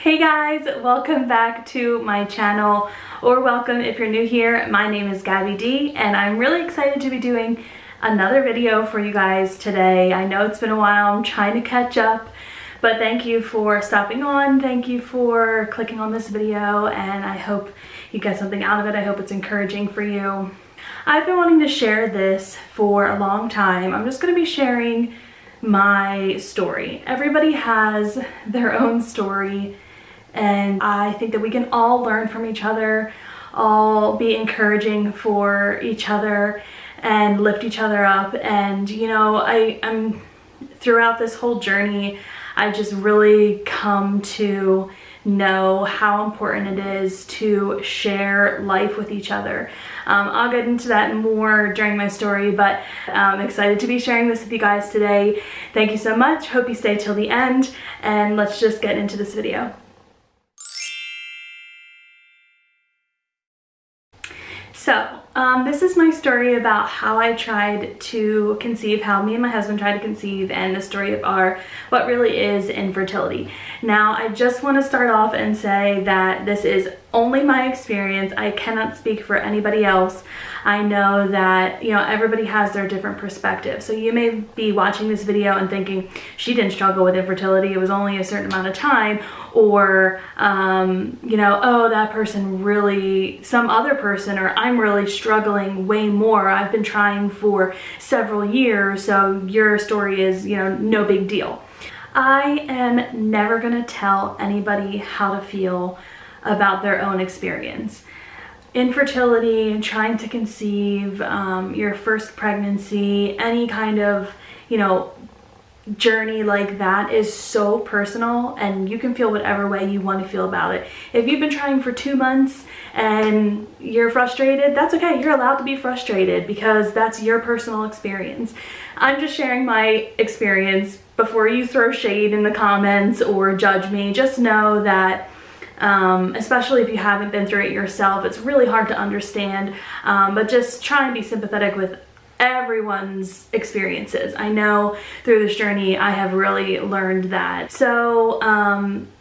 Hey guys, welcome back to my channel, or welcome if you're new here. My name is Gabby D and I'm really excited to be doing another video for you guys today. I know it's been a while, I'm trying to catch up, but thank you for stopping on, thank you for clicking on this video, and I hope you get something out of it. I hope it's encouraging for you. I've been wanting to share this for a long time. I'm just going to be sharing my story. Everybody has their own story, and I think that we can all learn from each other, all be encouraging for each other and lift each other up. And you know, I'm throughout this whole journey, I just really come to know how important it is to share life with each other. I'll get into that more during my story, but I'm excited to be sharing this with you guys today. Thank you so much. Hope you stay till the end, and let's just get into this video. So, this is my story about how I tried to conceive, how me and my husband tried to conceive, and the story of what really is infertility. Now, I just want to start off and say that this is only my experience. I cannot speak for anybody else. I know that, you know, everybody has their different perspective. So you may be watching this video and thinking, she didn't struggle with infertility, it was only a certain amount of time, or, you know, oh, that person really, some other person, or I'm really struggling way more. I've been trying for several years, so your story is, you know, no big deal. I am never gonna tell anybody how to feel about their own experience. Infertility, trying to conceive, your first pregnancy, any kind of, you know, journey like that is so personal, and you can feel whatever way you want to feel about it. If you've been trying for 2 months and you're frustrated, that's okay. You're allowed to be frustrated because that's your personal experience. I'm just sharing my experience. Before you throw shade in the comments or judge me, just know that especially if you haven't been through it yourself, it's really hard to understand, but just try and be sympathetic with everyone's experiences. I know through this journey I have really learned that. So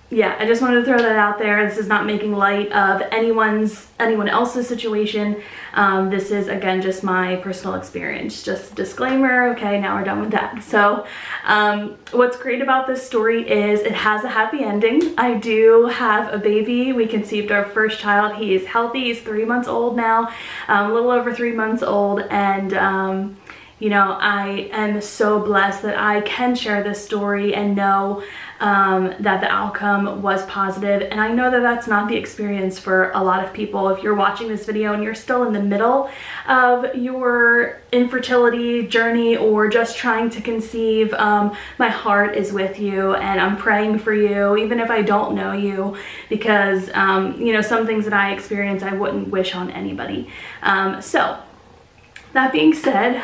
yeah, I just wanted to throw that out there. This is not making light of anyone else's situation. This is, again, just my personal experience. Just disclaimer. Okay, now we're done with that. So what's great about this story is it has a happy ending. I do have a baby. We conceived our first child. He is healthy. He's 3 months old now, a little over 3 months old, and you know, I am so blessed that I can share this story and know that the outcome was positive. And I know that that's not the experience for a lot of people. If you're watching this video and you're still in the middle of your infertility journey or just trying to conceive, my heart is with you and I'm praying for you, even if I don't know you, because you know, some things that I experience I wouldn't wish on anybody. So that being said,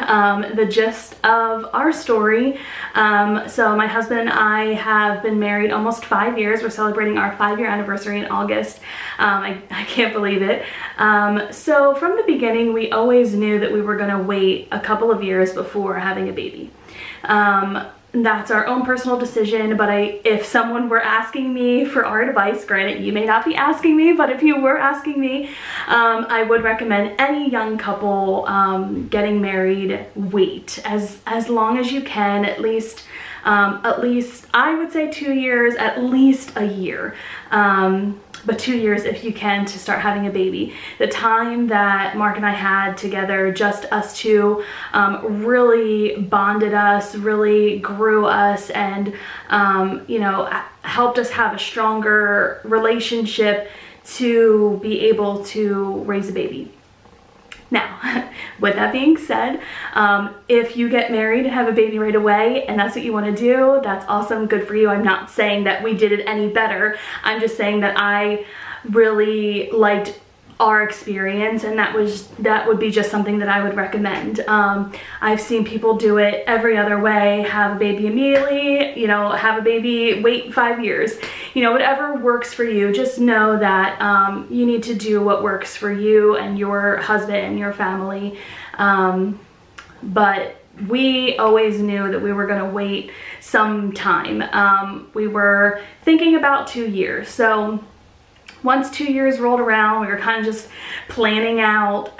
the gist of our story, so my husband and I have been married almost 5 years. We're celebrating our 5-year anniversary in August. I can't believe it. So from the beginning, we always knew that we were going to wait a couple of years before having a baby. That's our own personal decision, but if someone were asking me for our advice, granted you may not be asking me, but if you were asking me, I would recommend any young couple getting married, wait as long as you can, at least I would say 2 years, at least a year. But 2 years if you can, to start having a baby. The time that Mark and I had together, just us two, really bonded us, really grew us, and you know, helped us have a stronger relationship to be able to raise a baby. Now, with that being said, if you get married and have a baby right away and that's what you want to do, that's awesome, good for you. I'm not saying that we did it any better. I'm just saying that I really liked our experience, and that would be just something that I would recommend. I've seen people do it every other way: have a baby immediately, you know, have a baby, wait 5 years, you know, whatever works for you. Just know that you need to do what works for you and your husband and your family. But we always knew that we were going to wait some time. We were thinking about 2 years. So once 2 years rolled around, we were kind of just planning out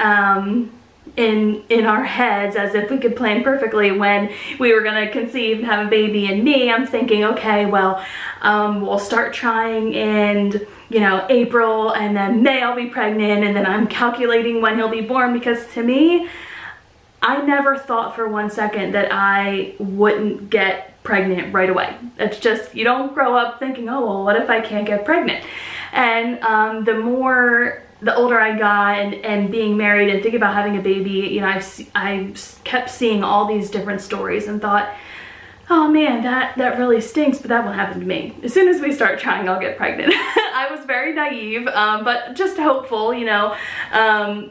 in our heads as if we could plan perfectly when we were going to conceive and have a baby. And me, I'm thinking, okay, well, we'll start trying in, you know, April, and then May I'll be pregnant, and then I'm calculating when he'll be born, because to me, I never thought for 1 second that I wouldn't get pregnant right away. It's just, you don't grow up thinking, oh, well, what if I can't get pregnant? And the older I got and being married and thinking about having a baby, you know, I kept seeing all these different stories and thought, oh man, that really stinks, but that won't happen to me. As soon as we start trying, I'll get pregnant. I was very naive, but just hopeful, you know.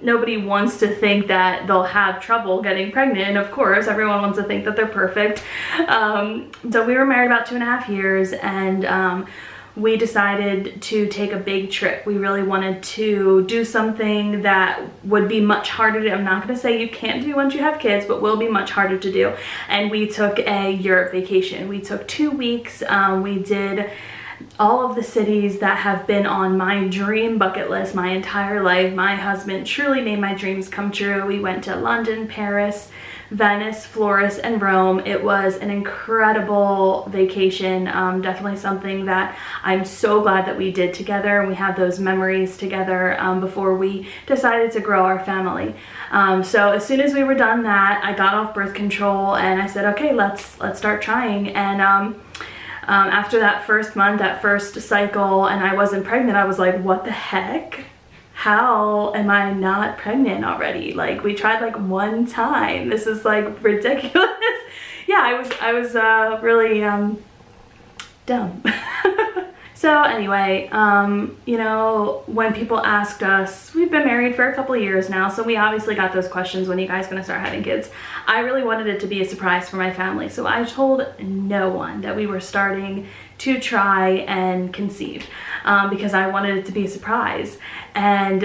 Nobody wants to think that they'll have trouble getting pregnant, and of course, everyone wants to think that they're perfect. So we were married about 2.5 years, and we decided to take a big trip. We really wanted to do something that would be much harder to, I'm not going to say you can't do once you have kids, but will be much harder to do. And we took a Europe vacation. We took 2 weeks. We did all of the cities that have been on my dream bucket list my entire life. My husband truly made my dreams come true. We went to London, Paris, Venice, Florence, and Rome. It was an incredible vacation. Definitely something that I'm so glad that we did together, and we have those memories together before we decided to grow our family. So as soon as we were done that, I got off birth control and I said, okay, let's start trying. And after that first month, that first cycle, and I wasn't pregnant, I was like, what the heck? How am I not pregnant already? Like, we tried like 1 time. This is like ridiculous. Yeah, I was really dumb. So anyway, you know, when people asked us, we've been married for a couple of years now, so we obviously got those questions, when are you guys gonna start having kids? I really wanted it to be a surprise for my family, so I told no one that we were starting to try and conceive, because I wanted it to be a surprise. And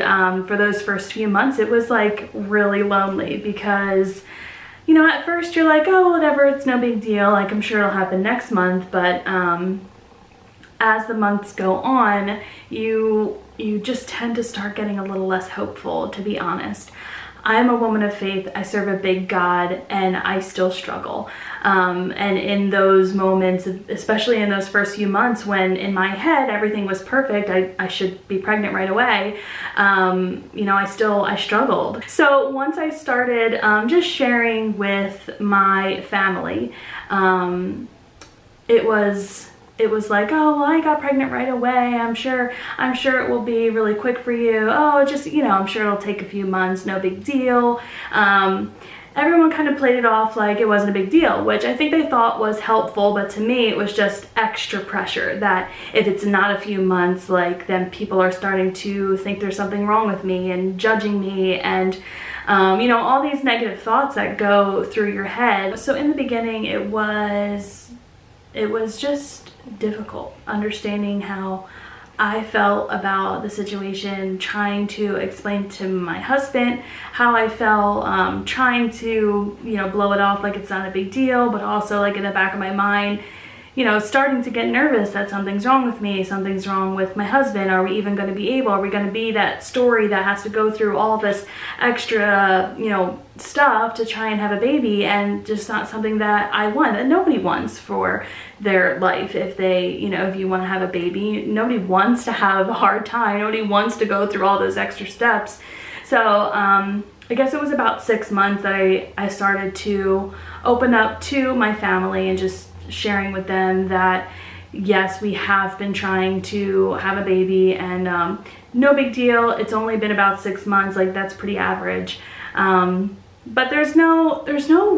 for those first few months, it was like really lonely, because, you know, at first you're like, oh, whatever, it's no big deal, like I'm sure it'll happen next month. But as the months go on, you just tend to start getting a little less hopeful, to be honest. I'm a woman of faith. I serve a big God, and I still struggle. And in those moments, especially in those first few months when in my head everything was perfect, I should be pregnant right away, you know, I struggled. So once I started just sharing with my family, it was like, oh, well, I got pregnant right away. I'm sure it will be really quick for you. Oh, just, you know, I'm sure it'll take a few months, no big deal. Everyone kind of played it off like it wasn't a big deal, which I think they thought was helpful, but to me it was just extra pressure that if it's not a few months, like, then people are starting to think there's something wrong with me and judging me, and you know, all these negative thoughts that go through your head. So in the beginning, it was just difficult understanding how I felt about the situation, trying to explain to my husband how I felt, trying to, you know, blow it off like it's not a big deal, but also like in the back of my mind, you know, starting to get nervous that something's wrong with me, something's wrong with my husband. Are we even going to be able? Are we going to be that story that has to go through all this extra, you know, stuff to try and have a baby, and just not something that I want, that nobody wants for their life. If they, you know, if you want to have a baby, nobody wants to have a hard time. Nobody wants to go through all those extra steps. So I guess it was about 6 months that I started to open up to my family and just sharing with them that yes, we have been trying to have a baby, and no big deal. It's only been about 6 months, like that's pretty average. But there's no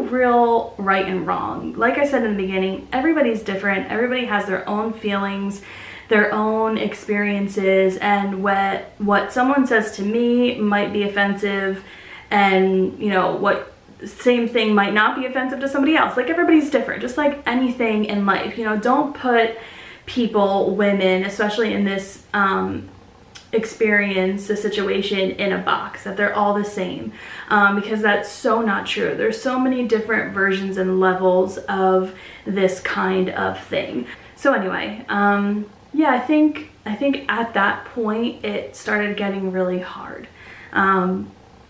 real right and wrong. Like I said in the beginning, everybody's different. Everybody has their own feelings, their own experiences, and what someone says to me might be offensive, and you know, what same thing might not be offensive to somebody else. Like, everybody's different, just like anything in life. You know, don't put people, women, especially in this experience the situation in a box, that they're all the same, because that's so not true. There's so many different versions and levels of this kind of thing. So anyway, yeah, I think at that point it started getting really hard.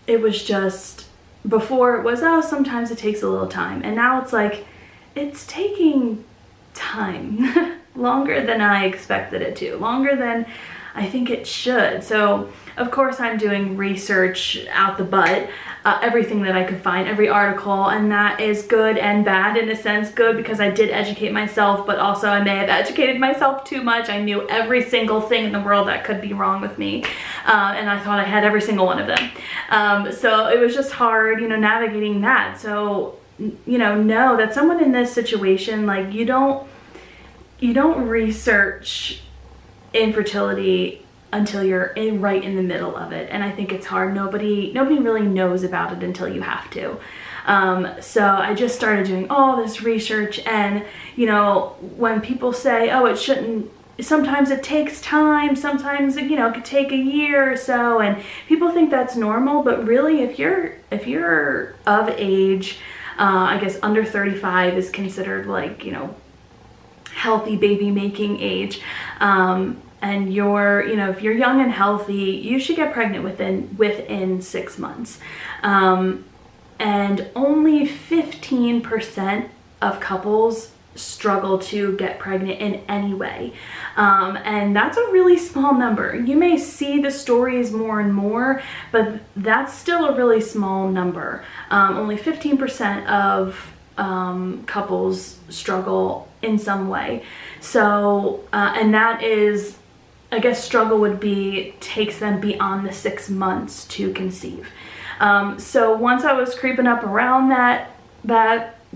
It was just, before it was, oh, sometimes it takes a little time, and now it's like, it's taking time. Longer than I expected it to, longer than I think it should. So of course I'm doing research out the butt, everything that I could find, every article, and that is good and bad. In a sense, good because I did educate myself, but also I may have educated myself too much. I knew every single thing in the world that could be wrong with me, and I thought I had every single one of them. So it was just hard, you know, navigating that. So, you know that someone in this situation, like, you don't research infertility until you're right in the middle of it, and I think it's hard. Nobody really knows about it until you have to. So I just started doing all this research, and you know, when people say, oh, it shouldn't, sometimes it takes time, sometimes, you know, it could take a year or so, and people think that's normal, but really, if you're of age, I guess under 35 is considered, like, you know, healthy baby making age, and you're, you know, if you're young and healthy, you should get pregnant within 6 months, and only 15% of couples struggle to get pregnant in any way, and that's a really small number. You may see the stories more and more, but that's still a really small number. Only 15% of couples struggle in some way. So, and that is, I guess, struggle would be, takes them beyond the 6 months to conceive. So once I was creeping up around that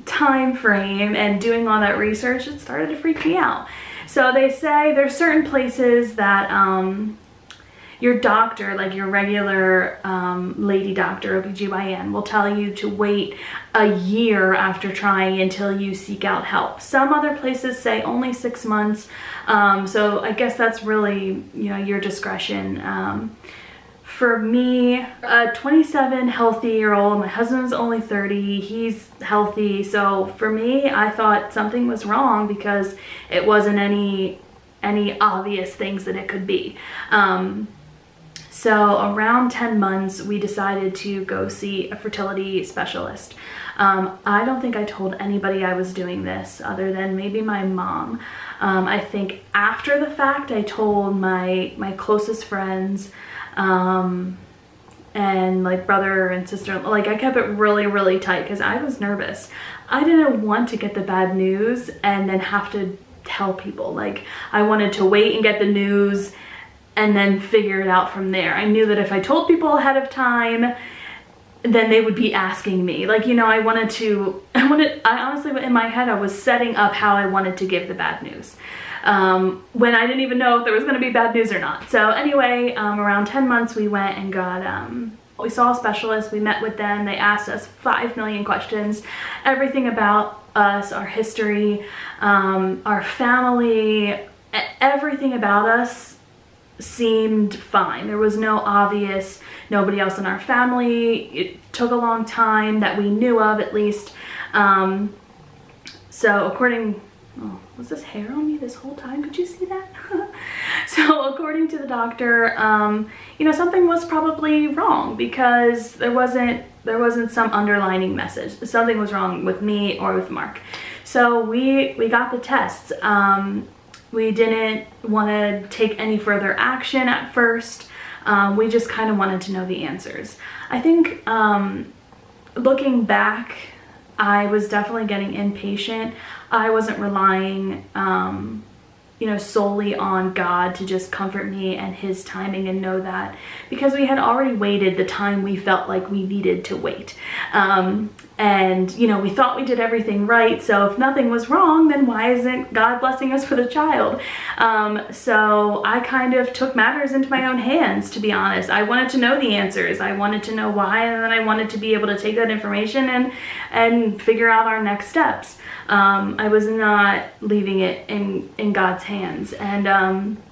time frame and doing all that research, it started to freak me out. So they say there's certain places that your doctor, like your regular lady doctor, OBGYN, will tell you to wait a year after trying until you seek out help. Some other places say only 6 months. So I guess that's really, you know, your discretion. For me, a 27 healthy-year-old, my husband's only 30, he's healthy. So for me, I thought something was wrong because it wasn't any obvious things that it could be. So around 10 months, we decided to go see a fertility specialist. I don't think I told anybody I was doing this other than maybe my mom. I think after the fact, I told my closest friends, and like brother and sister, like I kept it really, really tight because I was nervous. I didn't want to get the bad news and then have to tell people. Like, I wanted to wait and get the news and then figure it out from there. I knew that if I told people ahead of time, then they would be asking me. Like, you know, I honestly, in my head, I was setting up how I wanted to give the bad news, when I didn't even know if there was gonna be bad news or not. So anyway, around 10 months, we went and got, we saw a specialist, we met with them, they asked us 5 million questions, everything about us, our history, our family, everything about us seemed fine. There was no obvious, nobody else in our family. It took a long time that we knew of, at least. So according, oh, was this hair on me this whole time? Could you see that? So according to the doctor, you know, something was probably wrong because there wasn't some underlining message. Something was wrong with me or with Mark. So we got the tests. We didn't want to take any further action at first. We just kind of wanted to know the answers. I think looking back, I was definitely getting impatient. I wasn't relying, you know, solely on God to just comfort me and his timing, and know that because we had already waited the time we felt like we needed to wait. And, you know, we thought we did everything right. So if nothing was wrong, then why isn't God blessing us with a child? So I kind of took matters into my own hands, to be honest. I wanted to know the answers. I wanted to know why, and then I wanted to be able to take that information and figure out our next steps. I was not leaving it in God's hands. And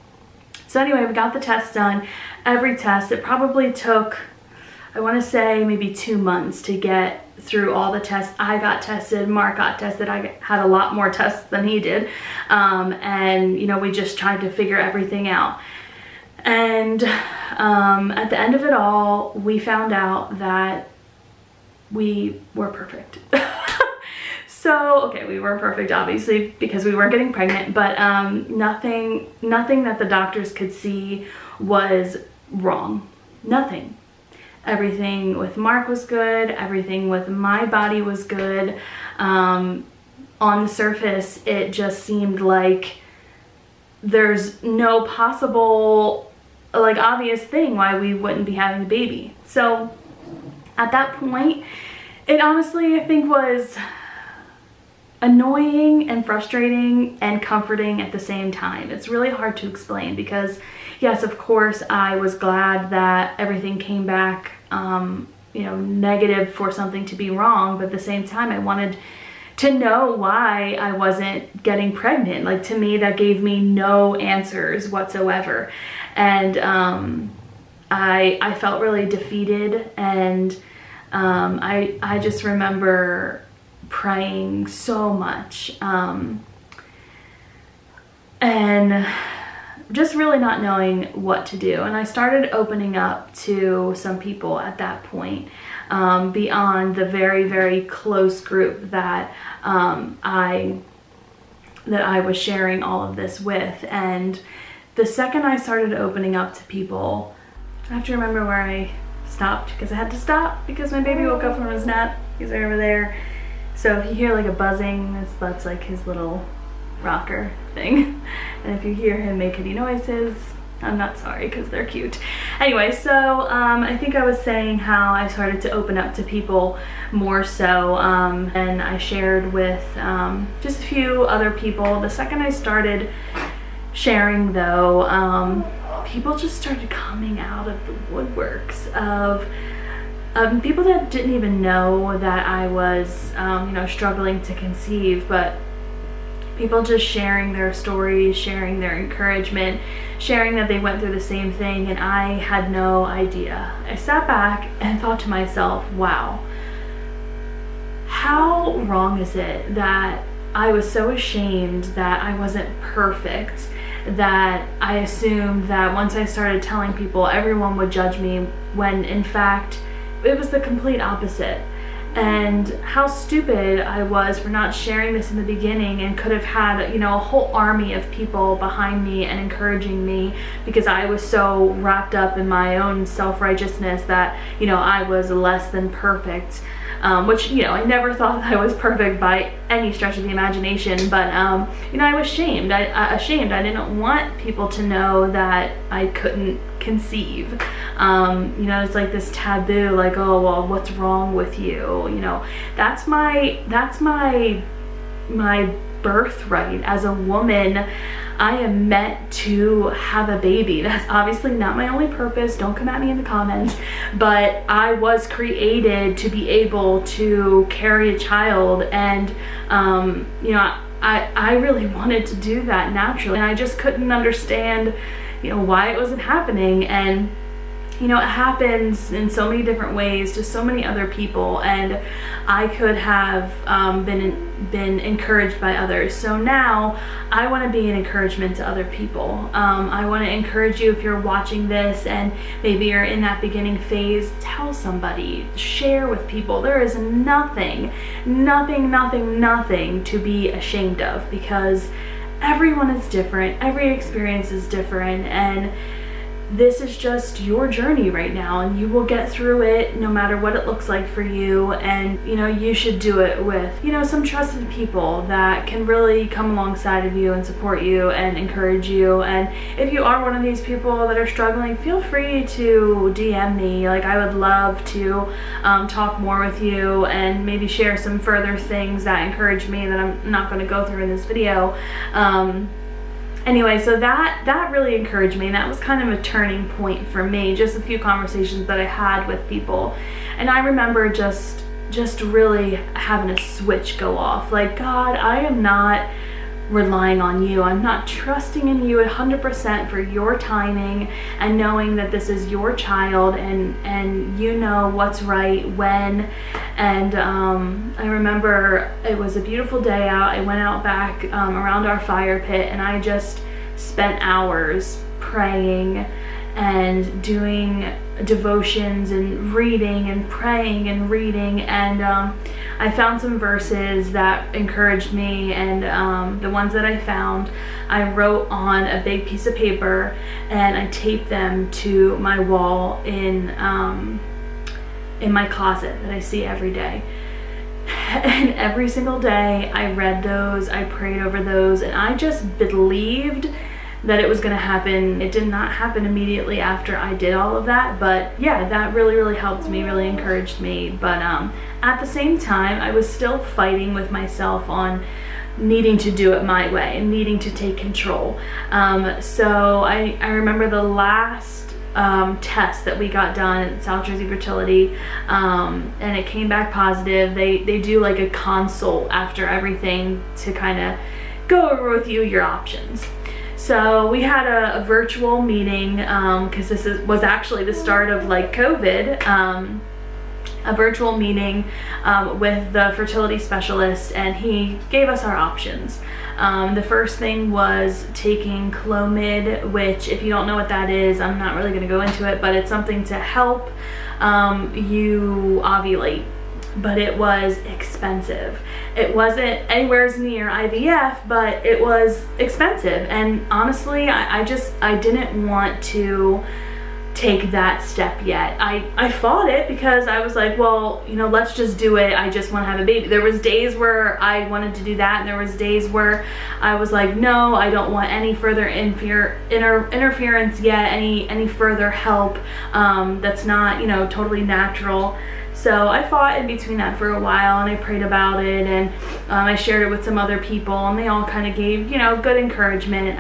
So anyway, we got the test done. Every test, it probably took, I want to say maybe 2 months to get through all the tests. I got tested, Mark got tested. I had a lot more tests than he did. And you know, we just tried to figure everything out. And at the end of it all, we found out that we were perfect. So, okay, we weren't perfect, obviously, because we weren't getting pregnant, but nothing that the doctors could see was wrong. Nothing. Everything with Mark was good. Everything with my body was good. On the surface, it just seemed like there's no possible, like, obvious thing why we wouldn't be having a baby. So, at that point, it honestly, I think, was annoying and frustrating and comforting at the same time. It's really hard to explain because, yes, of course, I was glad that everything came back, you know, negative for something to be wrong, but at the same time, I wanted to know why I wasn't getting pregnant. Like, to me, that gave me no answers whatsoever. And I felt really defeated, and I just remember praying so much and just really not knowing what to do. And I started opening up to some people at that point, beyond the very, very close group that I was sharing all of this with. And the second I started opening up to people, I have to remember where I stopped because I had to stop because my baby woke up from his nap. He's right over there. So if you hear like a buzzing, that's like his little rocker thing. And if you hear him make any noises, I'm not sorry because they're cute. Anyway, so I think I was saying how I started to open up to people more so, and I shared with just a few other people. The second I started sharing though, people just started coming out of the woodworks of people that didn't even know that I was, you know, struggling to conceive, but people just sharing their stories, sharing their encouragement, sharing that they went through the same thing, and I had no idea. I sat back and thought to myself, wow, how wrong is it that I was so ashamed that I wasn't perfect, that I assumed that once I started telling people, everyone would judge me, when in fact, it was the complete opposite. And how stupid I was for not sharing this in the beginning and could have had, you know, a whole army of people behind me and encouraging me, because I was so wrapped up in my own self-righteousness that, you know, I was less than perfect. Which, you know, I never thought that I was perfect by any stretch of the imagination, but, you know, I was ashamed. I didn't want people to know that I couldn't conceive. You know, it's like this taboo, like, oh, well, what's wrong with you? You know, that's my birthright as a woman. I am meant to have a baby. That's obviously not my only purpose. Don't come at me in the comments. But I was created to be able to carry a child, and you know, I really wanted to do that naturally, and I just couldn't understand, you know, why it wasn't happening. And you know, it happens in so many different ways to so many other people, and I could have been encouraged by others. So now I want to be an encouragement to other people. I want to encourage you, if you're watching this and maybe you're in that beginning phase, tell somebody, share with people. There is nothing to be ashamed of, because everyone is different, every experience is different, and this is just your journey right now, and you will get through it no matter what it looks like for you. And you know, you should do it with, you know, some trusted people that can really come alongside of you and support you and encourage you. And if you are one of these people that are struggling, feel free to DM me. Like, I would love to talk more with you and maybe share some further things that encourage me that I'm not going to go through in this video. Anyway, so that really encouraged me, and that was kind of a turning point for me, just a few conversations that I had with people. And I remember just really having a switch go off, like, God, I am not relying on you. I'm not trusting in you 100% for your timing and knowing that this is your child and you know what's right when. And I remember it was a beautiful day out. I went out back around our fire pit, and I just spent hours praying and doing devotions and reading and praying and reading, and I found some verses that encouraged me, and the ones that I found I wrote on a big piece of paper and I taped them to my wall in my closet that I see every day. And every single day I read those, I prayed over those, and I just believed that it was going to happen. It did not happen immediately after I did all of that, but yeah, that really helped me, really encouraged me. But at the same time, I was still fighting with myself on needing to do it my way and needing to take control. So I remember the last test that we got done at South Jersey Fertility, and it came back positive. They do like a consult after everything to kind of go over with you your options. So we had a virtual meeting, because this was actually the start of like COVID, a virtual meeting with the fertility specialist, and he gave us our options. The first thing was taking Clomid, which, if you don't know what that is, I'm not really going to go into it, but it's something to help you ovulate. But it was expensive. It wasn't anywhere near IVF, but it was expensive. And honestly, I didn't want to take that step yet. I fought it because I was like, well, you know, let's just do it. I just want to have a baby. There was days where I wanted to do that, and there was days where I was like, no, I don't want any further interference yet, any further help that's not, you know, totally natural. So I fought in between that for a while, and I prayed about it, and I shared it with some other people, and they all kind of gave, you know, good encouragement.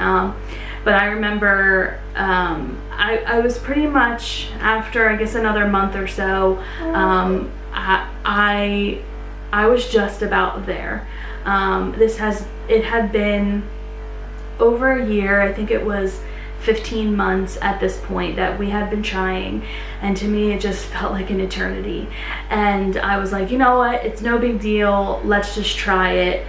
But I remember I was pretty much, after I guess another month or so, I was just about there. It had been over a year. I think it was 15 months at this point that we had been trying, and to me it just felt like an eternity. And I was like, you know what, it's no big deal, let's just try it.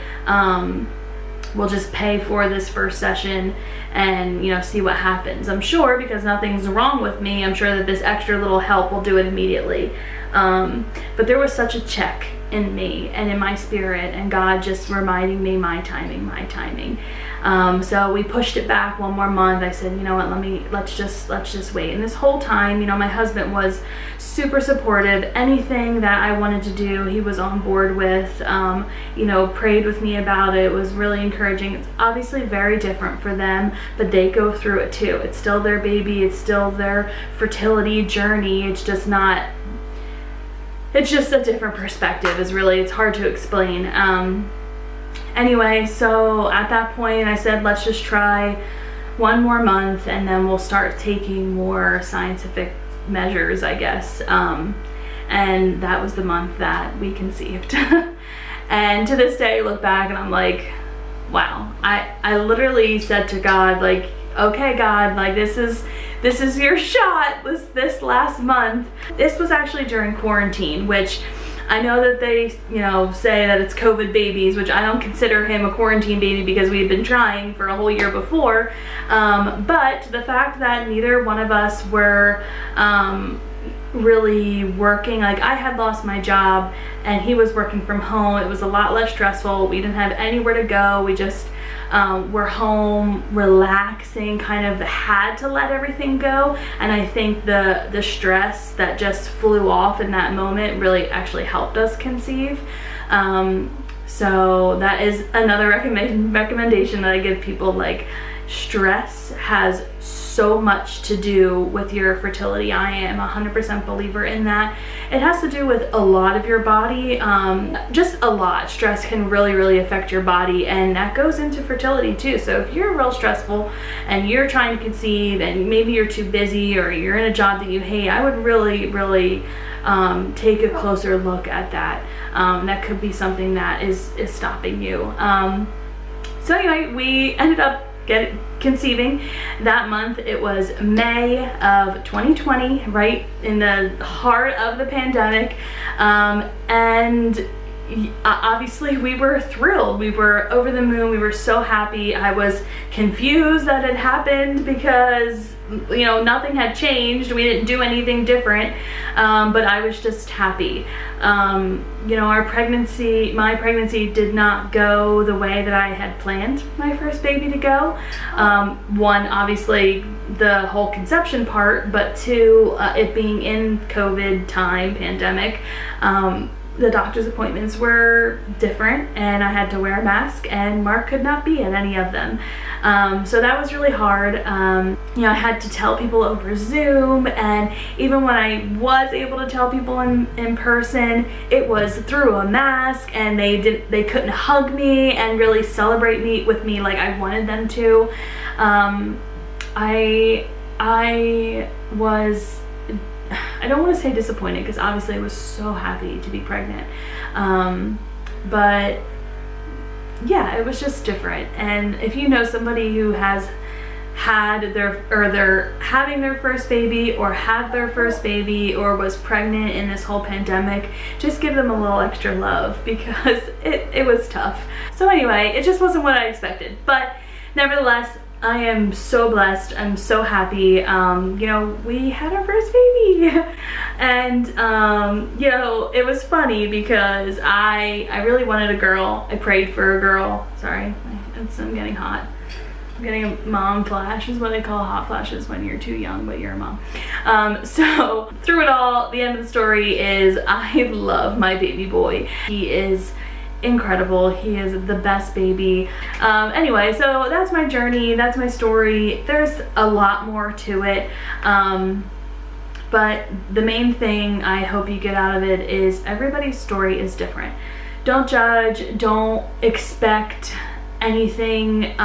We'll just pay for this first session and, you know, see what happens. I'm sure, because nothing's wrong with me, I'm sure that this extra little help will do it immediately. But there was such a check in me and in my spirit, and God just reminding me my timing. So we pushed it back one more month. I said, you know what, let's just wait. And this whole time, you know, my husband was super supportive. Anything that I wanted to do, he was on board with, you know, prayed with me about it, was really encouraging. It's obviously very different for them, but they go through it too. It's still their baby, it's still their fertility journey. It's just a different perspective. It's hard to explain. Anyway, so at that point I said, let's just try one more month, and then we'll start taking more scientific measures, I guess. And that was the month that we conceived. And to this day I look back and I'm like, wow, I literally said to God, like, okay, God, like, this is your shot, this last month. This was actually during quarantine, which I know that they, you know, say that it's COVID babies, which I don't consider him a quarantine baby because we had been trying for a whole year before. But the fact that neither one of us were really working, like, I had lost my job and he was working from home. It was a lot less stressful. We didn't have anywhere to go. We just were home relaxing, kind of had to let everything go. And I think the stress that just flew off in that moment really actually helped us conceive. So that is another recommendation that I give people. Like, stress has so much to do with your fertility. I am 100% believer in that. It has to do with a lot of your body, just a lot. Stress can really affect your body, and that goes into fertility too. So if you're real stressful and you're trying to conceive and maybe you're too busy or you're in a job that you hate, I would really take a closer look at that. That could be something that is stopping you. So anyway, we ended up conceiving that month. It was May of 2020, right in the heart of the pandemic, and obviously we were thrilled. We were over the moon. We were so happy. I was confused that it happened because, you know, nothing had changed. We didn't do anything different, but I was just happy. You know, my pregnancy did not go the way that I had planned my first baby to go. One, obviously the whole conception part, but two, it being in COVID time, pandemic, the doctor's appointments were different and I had to wear a mask, and Mark could not be at any of them. So that was really hard. You know, I had to tell people over Zoom, and even when I was able to tell people in person, it was through a mask, and they couldn't hug me and really celebrate with me like I wanted them to. I don't want to say disappointed, because obviously I was so happy to be pregnant, but yeah, it was just different. And if you know somebody who has they're having their first baby, or had their first baby, or was pregnant in this whole pandemic, just give them a little extra love, because it was tough. So anyway, it just wasn't what I expected, but nevertheless, I am so blessed. I'm so happy. You know, we had our first baby, and you know, it was funny because I really wanted a girl. I prayed for a girl. Sorry, I'm getting hot. I'm getting a mom flash, is what they call hot flashes when you're too young but you're a mom. So through it all, the end of the story is I love my baby boy. He is incredible. He is the best baby. Anyway, so that's my journey, that's my story. There's a lot more to it, but the main thing I hope you get out of it is everybody's story is different. Don't judge, don't expect anything.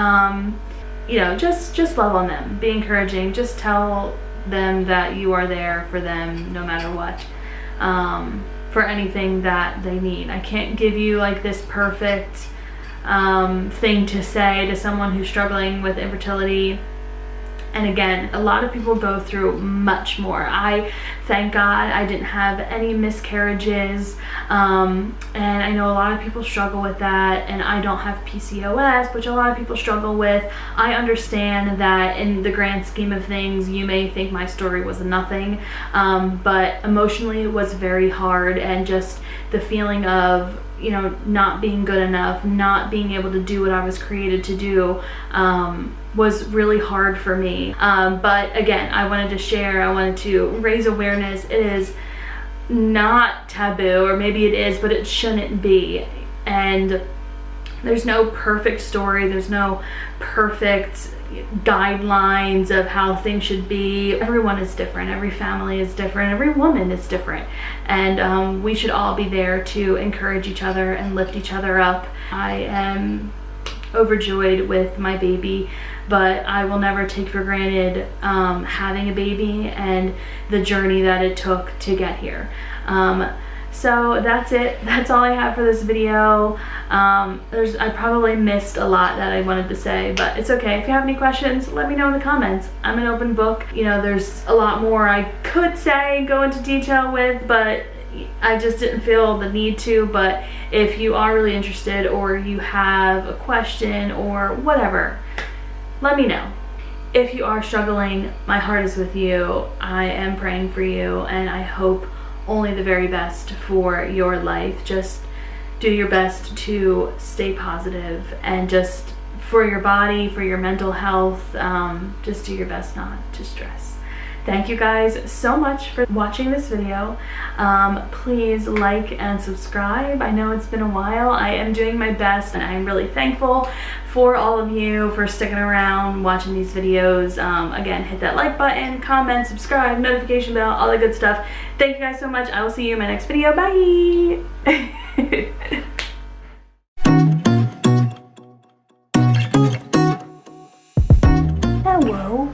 You know, just love on them, be encouraging, just tell them that you are there for them no matter what. For anything that they need. I can't give you like this perfect thing to say to someone who's struggling with infertility. And again, a lot of people go through much more. I thank God I didn't have any miscarriages, and I know a lot of people struggle with that, and I don't have PCOS, which a lot of people struggle with. I understand that in the grand scheme of things, you may think my story was nothing, but emotionally it was very hard, and just the feeling of, you know, not being good enough, not being able to do what I was created to do, was really hard for me. But again, I wanted to share, I wanted to raise awareness. It is not taboo, or maybe it is, but it shouldn't be. And there's no perfect story, there's no perfect guidelines of how things should be. Everyone is different, every family is different, every woman is different, and we should all be there to encourage each other and lift each other up. I am overjoyed with my baby, but I will never take for granted having a baby and the journey that it took to get here. So that's it. That's all I have for this video. I probably missed a lot that I wanted to say, but it's okay. If you have any questions, let me know in the comments. I'm an open book. You know, there's a lot more I could say, go into detail with, but I just didn't feel the need to. But if you are really interested, or you have a question or whatever, let me know. If you are struggling, my heart is with you. I am praying for you, and I hope only the very best for your life. Just do your best to stay positive, and just for your body, for your mental health, just do your best not to stress. Thank you guys so much for watching this video. Please like and subscribe. I know it's been a while. I am doing my best, and I'm really thankful for all of you for sticking around watching these videos. Again, hit that like button, comment, subscribe, notification bell, all that good stuff. Thank you guys so much. I will see you in my next video. Bye. Hello,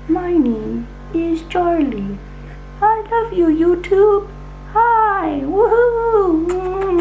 my name is Charlie. I love you, YouTube. Hi, woohoo.